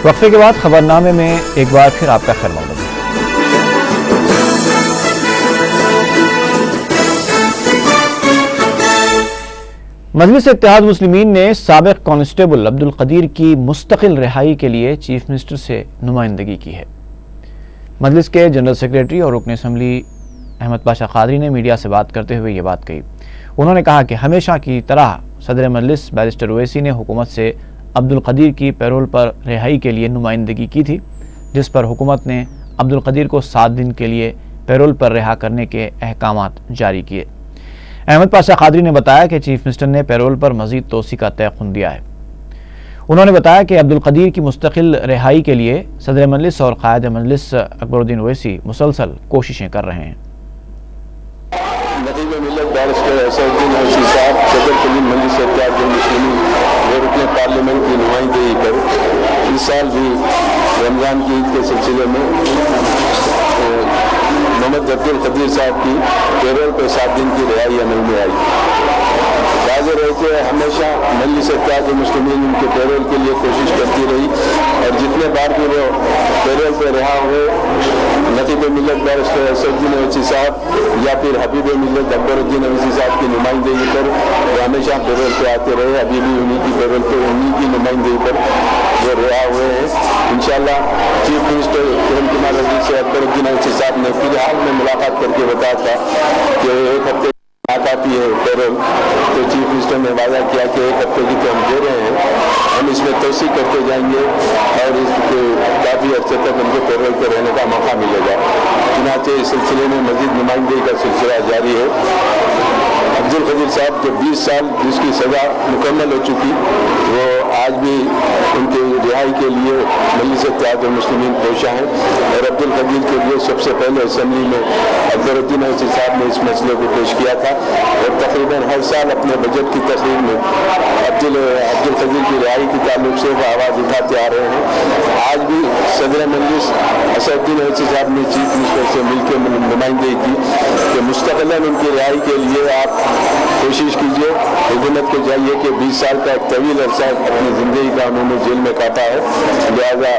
وقفے کے بعد خبرنامے میں ایک بار پھر آپ کا خیر مقدم ہے۔ مجلس اتحاد مسلمین نے سابق کانسٹیبل عبدالقدیر کی مستقل رہائی کے لیے چیف منسٹر سے نمائندگی کی ہے۔ مجلس کے جنرل سیکریٹری اور رکن اسمبلی احمد پاشا قادری نے میڈیا سے بات کرتے ہوئے یہ بات کہی۔ انہوں نے کہا کہ ہمیشہ کی طرح صدر مجلس بیرسٹر اویسی نے حکومت سے عبدالقدیر کی پیرول پر رہائی کے لیے نمائندگی کی تھی، جس پر حکومت نے عبدالقدیر کو 7 دن کے لیے پیرول پر رہا کرنے کے احکامات جاری کیے۔ احمد پاشا قادری نے بتایا کہ چیف منسٹر نے پیرول پر مزید توسیع کا تیقن دیا ہے۔ انہوں نے بتایا کہ عبدالقدیر کی مستقل رہائی کے لیے صدر مجلس اور قائد مجلس اکبر الدین اویسی مسلسل کوششیں کر رہے ہیں۔ نقیب ملت بیرسٹر اسد الدین اویسی صاحب صدر کلیم مجلس اتحاد المسلمین و رکن پارلیمنٹ کی نمائندگی پر اس سال بھی رمضان کی عید کے سلسلے میں محمد عبدالقدیر صاحب کی پیرول پہ 7 دن کی رہائی عمل میں آئی۔ واضح ہے کہ ہمیشہ مجلس اتحاد المسلمین ان کے پیرول کے لیے کوشش کرتی رہی اور جتنے بار بھی وہ پیرول پہ رہا ہوئے نقیب ملت بیرسٹر اسد الدین اویسی صاحب یا پھر حبیب ملت اکبر الدین اویسی صاحب کی نمائندگی پر وہ ہمیشہ پیرول پہ آتے رہے۔ ابھی بھی انہی کی پیرول پہ انہی کی نمائندگی پر وہ رہا ہوئے ہیں۔ انشاءاللہ چیف منسٹر کرن کمار عزیز سے اکبر الدین اویسی صاحب نے فی الحال میں ملاقات کر کے بتایا تھا کہ 1 ہفتے ناکافی ہے پیرول، تو چیف منسٹر نے وعدہ کیا کہ 1 ہفتے کی تو ہم دے رہے ہیں، ہم اس میں توسیع کرتے جائیں گے اور اس کے کافی عرصے تک ان کو پیرول پہ رہنے کا موقع ملے گا۔ چنانچہ اس سلسلے میں مزید نمائندگی کا سلسلہ جاری ہے۔ عبدالقدیر صاحب جو 20 سال جس کی سزا مکمل ہو چکی، وہ آج بھی ان کے رہائی کے لیے مجلس اتحاد المسلمین کوشاں ہیں اور عبدالقدیر کے لیے سب سے پہلے اسمبلی میں اکبر الدین اویسی صاحب نے اس مسئلے کو پیش کیا تھا اور تقریباً ہر سال اپنے بجٹ کی تقریر میں عبدالقدیر کی رہائی کے تعلق سے وہ آواز اٹھاتے آ رہے ہیں۔ آج بھی صدر مجلس اسد الدین اویسی صاحب نے چیف منسٹر سے مل کے نمائندگی کی کہ مستقلاً ان کی رہائی کے لیے آپ کوشش کیجیے۔ حکومت کو چاہیے کہ 20 سال کا ایک طویل عرصہ اپنی زندگی کا انہوں نے جیل میں کاٹا ہے، لہذا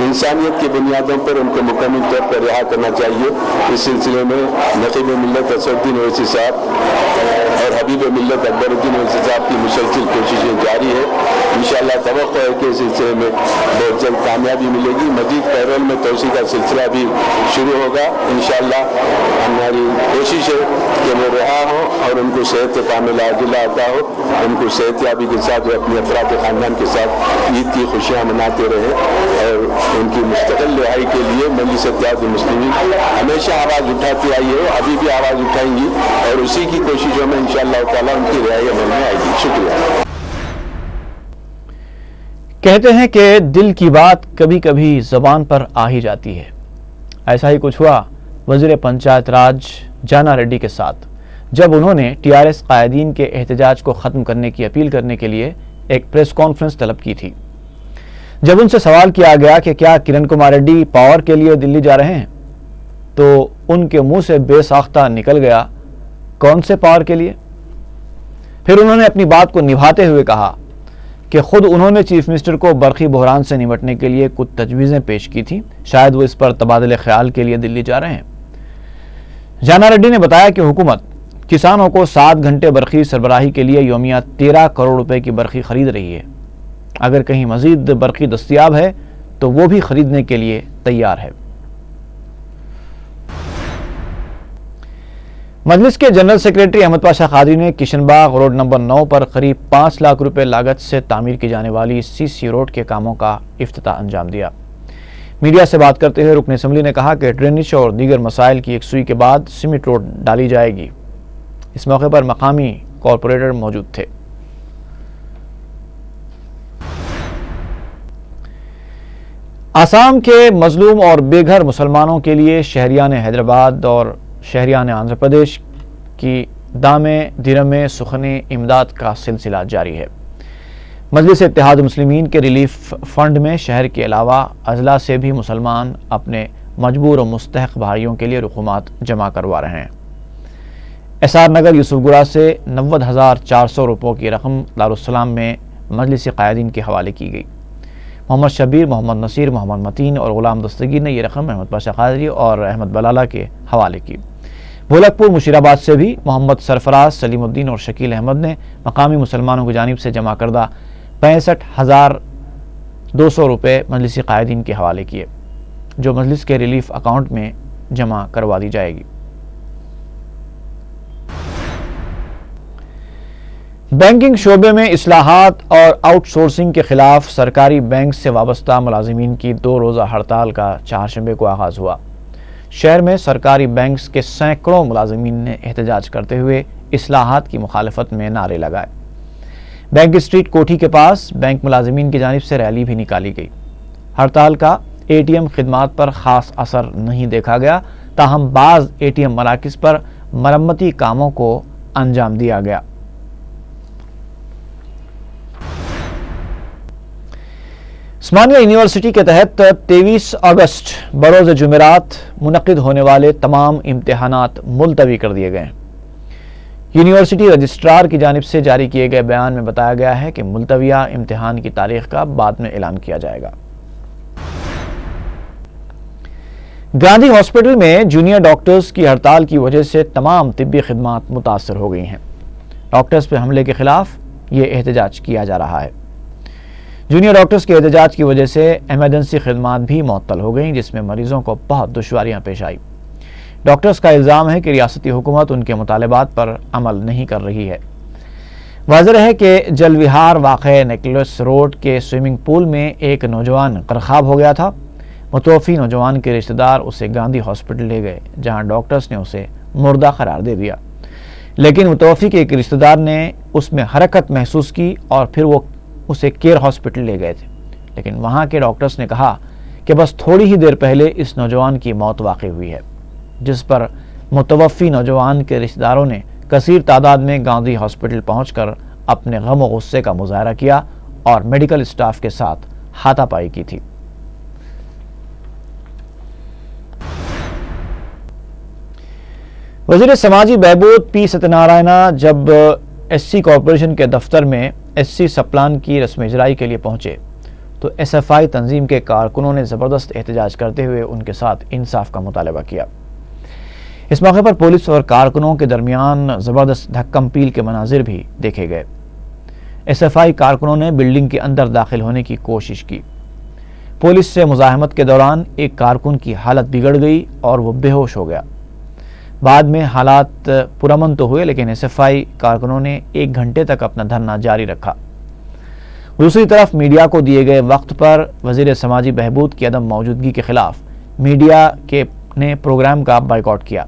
انسانیت کی بنیادوں پر ان کو مکمل طور پر رہا کرنا چاہیے۔ اس سلسلے میں نقیب ملت اسد الدین اویسی صاحب اور حبیب ملت اکبر الدین اویسی صاحب کی مسلسل کوششیں جاری ہے۔ انشاءاللہ توقع ہے کہ اس سلسلے میں بہت جلد کامیابی ملے گی۔ مزید پیرول میں توسیع کا سلسلہ بھی شروع ہوگا۔ انشاءاللہ ہماری کوشش ہے کہ وہ رہا ہوں اور ان کو صحت کاملہ عاجلہ عطا ہو، ان کو صحت یابی کے ساتھ وہ اپنے افراد خاندان کے ساتھ عید کی خوشیاں مناتے رہیں اور ان کی مستقل رہائی کے لیے مجلس اتحاد المسلمین ہمیشہ آواز اٹھاتی آئی ہے، ابھی بھی آواز اٹھائیں گی اور اسی کی کوششوں میں انشاءاللہ تعالیٰ ان کی رہائی عمل میں آئے گی۔ شکریہ۔ کہتے ہیں کہ دل کی بات کبھی کبھی زبان پر آ ہی جاتی ہے۔ ایسا ہی کچھ ہوا وزیر پنچایت راج جانا ریڈی کے ساتھ، جب انہوں نے TRS قائدین کے احتجاج کو ختم کرنے کی اپیل کرنے کے لیے ایک پریس کانفرنس طلب کی تھی۔ جب ان سے سوال کیا گیا کہ کیا کرن کمار ریڈی پاور کے لیے دلی جا رہے ہیں، تو ان کے منہ سے بے ساختہ نکل گیا، کون سے پاور کے لیے؟ پھر انہوں نے اپنی بات کو نبھاتے ہوئے کہا کہ خود انہوں نے چیف منسٹر کو برقی بحران سے نمٹنے کے لیے کچھ تجویزیں پیش کی تھیں، شاید وہ اس پر تبادلہ خیال کے لیے دلی جا رہے ہیں۔ جانا ریڈی نے بتایا کہ حکومت کسانوں کو 7 گھنٹے برقی سربراہی کے لیے یومیہ 13 کروڑ روپے کی برقی خرید رہی ہے۔ اگر کہیں مزید برقی دستیاب ہے تو وہ بھی خریدنے کے لیے تیار ہے۔ مجلس کے جنرل سیکریٹری احمد پاشا قادری نے کشن باغ روڈ نمبر 9 پر قریب 5 لاکھ روپے لاگت سے تعمیر کی جانے والی CC روڈ کے کاموں کا افتتاح انجام دیا۔ میڈیا سے بات کرتے ہوئے رکن اسمبلی نے کہا کہ ڈرینیج اور دیگر مسائل کی یکسوئی کے بعد سیمنٹ روڈ ڈالی جائے گی۔ اس موقع پر مقامی کارپوریٹر موجود تھے۔ آسام کے مظلوم اور بے گھر مسلمانوں کے لیے شہریان حیدرآباد اور شہریان آندھرا پردیش کی دامے دھرمے سخنے امداد کا سلسلہ جاری ہے۔ مجلس اتحاد مسلمین کے ریلیف فنڈ میں شہر کے علاوہ اضلاع سے بھی مسلمان اپنے مجبور و مستحق بھائیوں کے لیے رقومات جمع کروا رہے ہیں۔ SR نگر یوسف گڑا سے 90,400 روپوں کی رقم دارالسلام میں مجلس قائدین کے حوالے کی گئی۔ محمد شبیر، محمد نصیر، محمد متین اور غلام دستگیر نے یہ رقم احمد پاشا قادری اور احمد بلالہ کے حوالے کی۔ بھولک پور مشیر آباد سے بھی محمد سرفراز، سلیم الدین اور شکیل احمد نے مقامی مسلمانوں کی جانب سے جمع کردہ 65,200 روپے مجلسی قائدین کے حوالے کیے، جو مجلس کے ریلیف اکاؤنٹ میں جمع کروا دی جائے گی۔ بینکنگ شعبے میں اصلاحات اور آؤٹ سورسنگ کے خلاف سرکاری بینک سے وابستہ ملازمین کی 2 روزہ ہڑتال کا چہارشنبے کو آغاز ہوا۔ شہر میں سرکاری بینکس کے سینکڑوں ملازمین نے احتجاج کرتے ہوئے اصلاحات کی مخالفت میں نعرے لگائے۔ بینک اسٹریٹ کوٹھی کے پاس بینک ملازمین کی جانب سے ریلی بھی نکالی گئی۔ ہڑتال کا اے ٹی ایم خدمات پر خاص اثر نہیں دیکھا گیا، تاہم بعض اے ٹی ایم مراکز پر مرمتی کاموں کو انجام دیا گیا۔ عثمانیہ یونیورسٹی کے تحت 23 اگست بروز جمعرات منعقد ہونے والے تمام امتحانات ملتوی کر دیے گئے ہیں۔ یونیورسٹی رجسٹرار کی جانب سے جاری کیے گئے بیان میں بتایا گیا ہے کہ ملتویہ امتحان کی تاریخ کا بعد میں اعلان کیا جائے گا۔ گاندھی ہاسپٹل میں جونیئر ڈاکٹرز کی ہڑتال کی وجہ سے تمام طبی خدمات متاثر ہو گئی ہیں۔ ڈاکٹرز پہ حملے کے خلاف یہ احتجاج کیا جا رہا ہے۔ جونیئر ڈاکٹرز کے احتجاج کی وجہ سے ایمرجنسی خدمات بھی معطل ہو گئیں، جس میں مریضوں کو بہت دشواریاں پیش آئی۔ ڈاکٹرز کا الزام ہے کہ ریاستی حکومت ان کے مطالبات پر عمل نہیں کر رہی ہے۔ واضح ہے کہ جل وہار واقع نیکلس روڈ کے سوئمنگ پول میں ایک نوجوان غرقاب ہو گیا تھا۔ متوفی نوجوان کے رشتہ دار اسے گاندھی ہاسپٹل لے گئے، جہاں ڈاکٹرز نے اسے مردہ قرار دے دیا، لیکن متوفی کے ایک رشتہ دار نے اس میں حرکت محسوس کی اور پھر وہ اسے کیئر ہاسپٹل لے گئے تھے، لیکن وہاں کے ڈاکٹرز نے کہا کہ بس تھوڑی ہی دیر پہلے اس نوجوان کی موت واقع ہوئی ہے، جس پر متوفی نوجوان کے رشتہ داروں نے کثیر تعداد میں گاندھی ہاسپٹل پہنچ کر اپنے غم و غصے کا مظاہرہ کیا اور میڈیکل اسٹاف کے ساتھ ہاتھا پائی کی تھی۔ وزیر سماجی بہبود پی ستیہ نارائنا جب ایس سی کارپوریشن کے دفتر میں ایس سی سپلان کی رسم اجرائی کے لیے پہنچے تو ایس ایف آئی تنظیم کے کارکنوں نے زبردست احتجاج کرتے ہوئے ان کے ساتھ انصاف کا مطالبہ کیا۔ اس موقع پر پولیس اور کارکنوں کے درمیان زبردست دھکم پیل کے مناظر بھی دیکھے گئے۔ ایس ایف آئی کارکنوں نے بلڈنگ کے اندر داخل ہونے کی کوشش کی۔ پولیس سے مزاحمت کے دوران ایک کارکن کی حالت بگڑ گئی اور وہ بے ہوش ہو گیا۔ بعد میں حالات پرامن تو ہوئے، لیکن ایس ایف آئی کارکنوں نے 1 گھنٹے تک اپنا دھرنا جاری رکھا۔ دوسری طرف میڈیا کو دیے گئے وقت پر وزیر سماجی بہبود کی عدم موجودگی کے خلاف میڈیا نے پروگرام کا بائیکاٹ کیا۔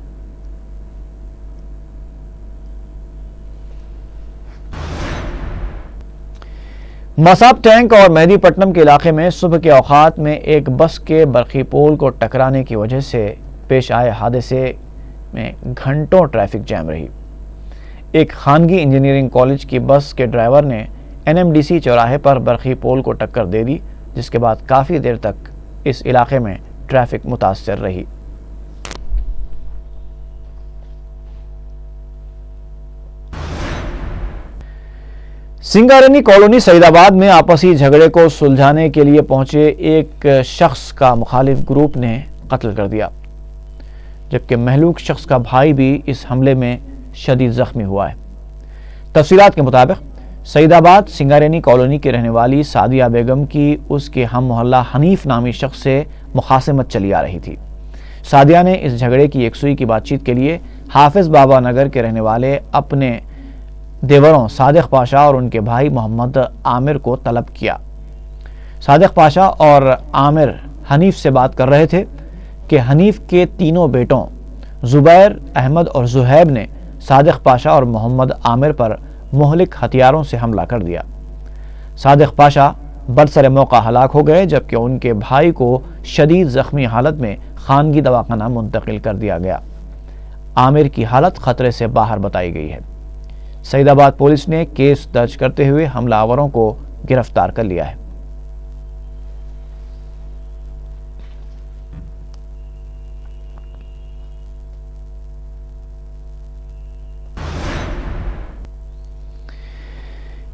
مساب ٹینک اور مہدی پٹنم کے علاقے میں صبح کے اوقات میں ایک بس کے برقی پول کو ٹکرانے کی وجہ سے پیش آئے حادثے میں گھنٹوں ٹریفک جام رہی۔ ایک خانگی انجینئرنگ کالج کی بس کے ڈرائیور نے این ایم ڈی سی چوراہے پر برقی پول کو ٹکر دے دی، جس کے بعد کافی دیر تک اس علاقے میں ٹریفک متاثر رہی۔ سنگارینی کالونی سعید آباد میں آپسی جھگڑے کو سلجھانے کے لیے پہنچے ایک شخص کا مخالف گروپ نے قتل کر دیا، جبکہ مہلوک شخص کا بھائی بھی اس حملے میں شدید زخمی ہوا ہے۔ تفصیلات کے مطابق سعید آباد سنگارینی کالونی کے رہنے والی سعدیہ بیگم کی اس کے ہم محلہ حنیف نامی شخص سے مخاصمت چلی آ رہی تھی۔ سعدیہ نے اس جھگڑے کی یکسوئی کی بات چیت کے لیے حافظ بابا نگر کے رہنے والے اپنے دیوروں صادق پاشا اور ان کے بھائی محمد عامر کو طلب کیا۔ صادق پاشا اور عامر حنیف سے بات کر رہے تھے کہ حنیف کے تینوں بیٹوں زبیر، احمد اور زہیب نے صادق پاشا اور محمد عامر پر مہلک ہتھیاروں سے حملہ کر دیا۔ صادق پاشا برسر موقع ہلاک ہو گئے، جبکہ ان کے بھائی کو شدید زخمی حالت میں خانگی دواخانہ منتقل کر دیا گیا۔ عامر کی حالت خطرے سے باہر بتائی گئی ہے۔ سعید آباد پولیس نے کیس درج کرتے ہوئے حملہ آوروں کو گرفتار کر لیا ہے۔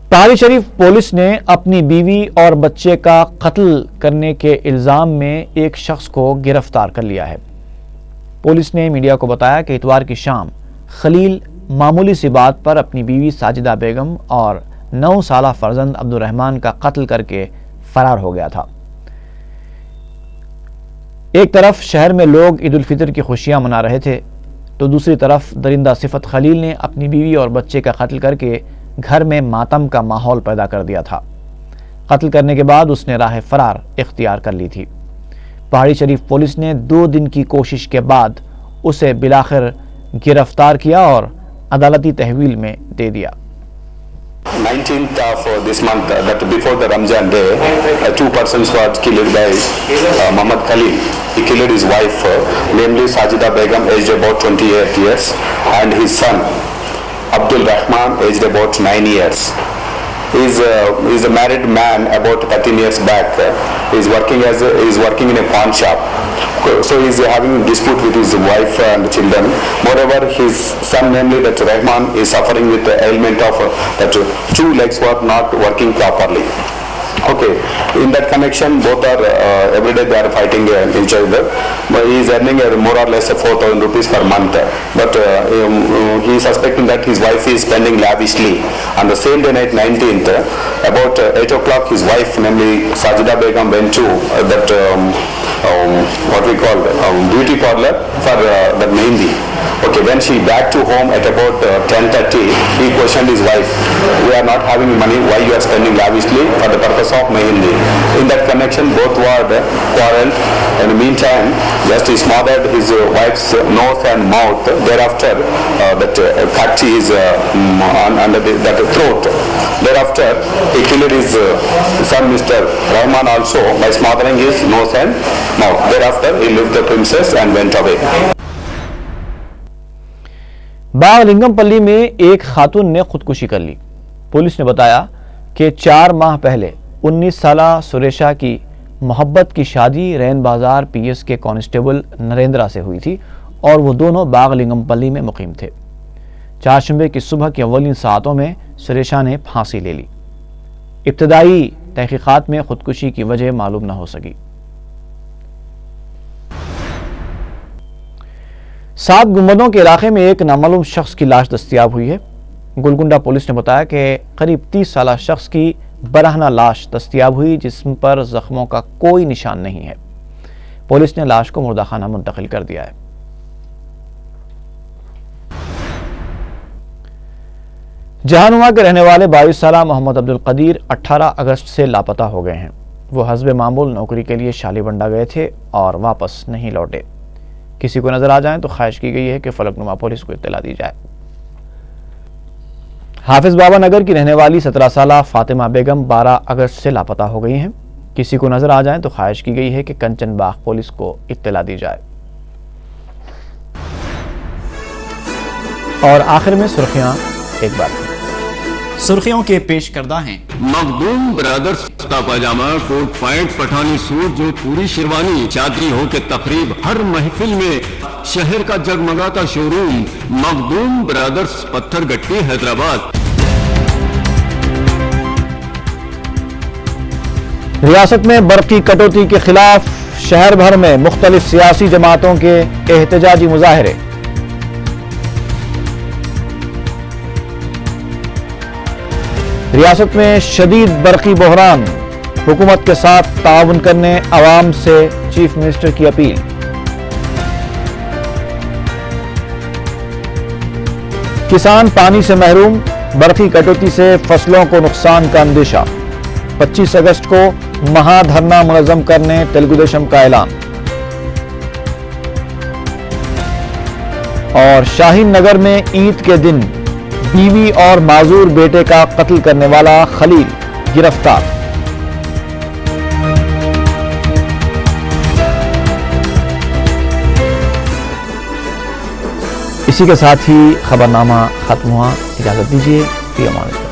پہاڑی شریف پولیس نے اپنی بیوی اور بچے کا قتل کرنے کے الزام میں ایک شخص کو گرفتار کر لیا ہے۔ پولیس نے میڈیا کو بتایا کہ اتوار کی شام خلیل معمولی سی بات پر اپنی بیوی ساجدہ بیگم اور 9 سالہ فرزند عبد الرحمان کا قتل کر کے فرار ہو گیا تھا۔ ایک طرف شہر میں لوگ عید الفطر کی خوشیاں منا رہے تھے تو دوسری طرف درندہ صفت خلیل نے اپنی بیوی اور بچے کا قتل کر کے گھر میں ماتم کا ماحول پیدا کر دیا تھا۔ قتل کرنے کے بعد اس نے راہ فرار اختیار کر لی تھی۔ پہاڑی شریف پولیس نے 2 دن کی کوشش کے بعد اسے بالآخر گرفتار کیا اور عدالتی تحویل میں دے دیا۔ 19th of this month, that before the Ramzan day, 2 persons were killed by Muhammad Khalil. He killed his wife, namely Sajida Begum, aged about 28 years, and his son Abdul Rahman, aged about 9 years. He is a married man about 13 years back. He is working in a pawn shop. So he is having a dispute with his wife and children. Moreover, his son, namely that Rahman, is suffering with the ailment of that 2 legs were not working properly. Okay, in that connection, both are every day they are fighting each other. But he is earning more or less 4,000 rupees per month. But he is suspecting that his wife is spending lavishly. On the same day, night 19th, about 8 o'clock, his wife, namely Sajida Begum, went to that what we call beauty parlor for the mehendi. Okay, when she back to home at about 10:30, he questioned his wife, "We are not having money, why you are spending lavishly for the purpose of mehendi?" In that connection, both were quarreled. In the meantime, just he smothered his wife's nose and mouth. Thereafter, that cut is under that throat. Thereafter, he killed his son, Mr. Rahman, also by smothering his nose and mouth. Thereafter, he left the premises and went away. باغ لنگم پلی میں ایک خاتون نے خودکشی کر لی۔ Police نے بتایا کہ 4 ماہ پہلے 19 سالہ سریشا کی محبت کی شادی رین بازار پی ایس کے کانسٹیبل نریندرا سے ہوئی تھی اور وہ دونوں باغ لنگم پلی میں مقیم تھے۔ چہارشنبے کی صبح کی اولین ساعتوں میں سریشا نے پھانسی لے لی۔ ابتدائی تحقیقات میں خودکشی کی وجہ معلوم نہ ہو سکی۔ 7 گنبدوں کے علاقے میں ایک نامعلوم شخص کی لاش دستیاب ہوئی ہے۔ گولکنڈہ پولیس نے بتایا کہ قریب 30 سالہ شخص کی برہنہ لاش دستیاب ہوئی جسم پر زخموں کا کوئی نشان نہیں ہے۔ پولیس نے لاش کو مردہ خانہ منتقل کر دیا ہے۔ جہانما کے رہنے والے 22 سالہ محمد عبدالقدیر 18 اگست سے لاپتہ ہو گئے ہیں۔ وہ حسب معمول نوکری کے لیے شالی بنڈا گئے تھے اور واپس نہیں لوٹے۔ کسی کو نظر آ جائیں تو خواہش کی گئی ہے کہ فلک نما پولیس کو اطلاع دی جائے۔ حافظ بابا نگر کی رہنے والی 17 سالہ فاطمہ بیگم 12 اگست سے لاپتہ ہو گئی ہیں۔ کسی کو نظر آ جائیں تو خواہش کی گئی ہے کہ کنچن باغ پولیس کو اطلاع دی جائے۔ اور آخر میں سرخیاں ایک بار سرخیوں کے پیش کردہ ہیں۔ مخدوم برادرز کرتا پاجامہ، کوٹ پینٹ، پٹھانی سوٹ، جو پوری شیروانی، چادری ہو کے تقریب، ہر محفل میں شہر کا جگمگاتا شو روم مخدوم برادرز، پتھر گٹی، حیدرآباد۔ ریاست میں برقی کٹوتی کے خلاف شہر بھر میں مختلف سیاسی جماعتوں کے احتجاجی مظاہرے۔ ریاست میں شدید برقی بحران، حکومت کے ساتھ تعاون کرنے عوام سے چیف منسٹر کی اپیل۔ کسان پانی سے محروم، برقی کٹوتی سے فصلوں کو نقصان کا اندیشہ۔ 25 اگست کو مہا دھرنا منظم کرنے تلگو دیشم کا اعلان۔ اور شاہین نگر میں عید کے دن بیوی اور معذور بیٹے کا قتل کرنے والا خلیل گرفتار۔ اسی کے ساتھ ہی خبرنامہ ختم ہوا۔ اجازت دیجیے، فی امان اللہ۔